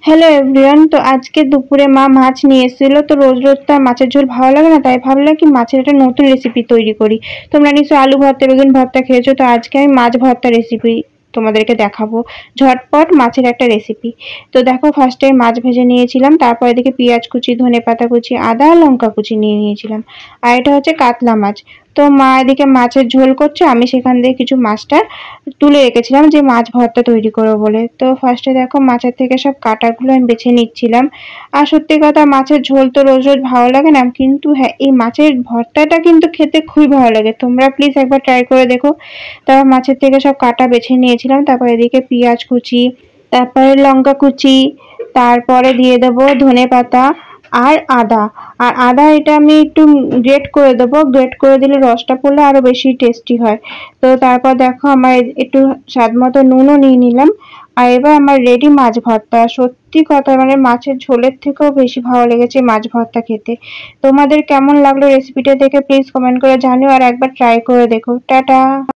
Hello everyone, তো আজকে দুপুরে মা মাছ নিয়ে এসেছিল। তো রোজ রোজ তো আর মাছের ঝোল ভালো লাগে না, তাই ভাবলাম কি মাছের একটা নতুন রেসিপি তৈরি করি। তোমরা নিশ্চয়ই আলু ভর্তা বেগুন ভর্তা খেয়েছো, তো আজকে আমি মাছ ভর্তা রেসিপি তোমাদেরকে দেখাবো। ঝটপট মাছের একটা রেসিপি। তো দেখো, ফার্স্টে মাছ ভেজে নিয়েছিলাম, তারপর এদিকে পেঁয়াজ কুচি ধনে পাতা কুচি আদা লঙ্কা কুচি নিয়ে নিয়েছিলাম। আর এটা হচ্ছে কাতলা মাছ। তো মা এদিকে মাছের ঝোল করছে, আমি সেখান থেকে কিছু মাছটা তুলে রেখেছিলাম যে মাছ ভর্তা তৈরি করবো বলে। তো ফার্স্টে দেখো মাছের থেকে সব কাঁটাগুলো আমি বেছে নিচ্ছিলাম। আর সত্যি কথা, মাছের ঝোল তো রোজ রোজ ভালো লাগে না, কিন্তু হ্যাঁ, এই মাছের ভর্তাটা কিন্তু খেতে খুবই ভালো লাগে। তোমরা প্লিজ একবার ট্রাই করে দেখো। তারপর মাছের থেকে সব কাঁটা বেছে নিয়েছিলাম, তারপর এদিকে পেঁয়াজ কুচি, তারপরে লঙ্কা কুচি, তারপরে দিয়ে দেবো ধনে পাতা আর আদা। আর আদা এটা আমি একটু গ্রেট করে দেবো, গ্রেট করে দিলে রসটা পড়লে আরো বেশি টেস্টি হয়। তো তারপর দেখো আমার একটু স্বাদ মতো নুনও নিয়ে নিলাম। আর এবার আমার রেডি মাছ ভর্তা। সত্যি কথা, মানে মাছের ঝোলের থেকেও বেশি ভালো লেগেছে মাছ ভর্তা খেতে। তোমাদের কেমন লাগলো রেসিপিটা দেখে প্লিজ কমেন্ট করে জানিও, আর একবার ট্রাই করে দেখো। টাটা।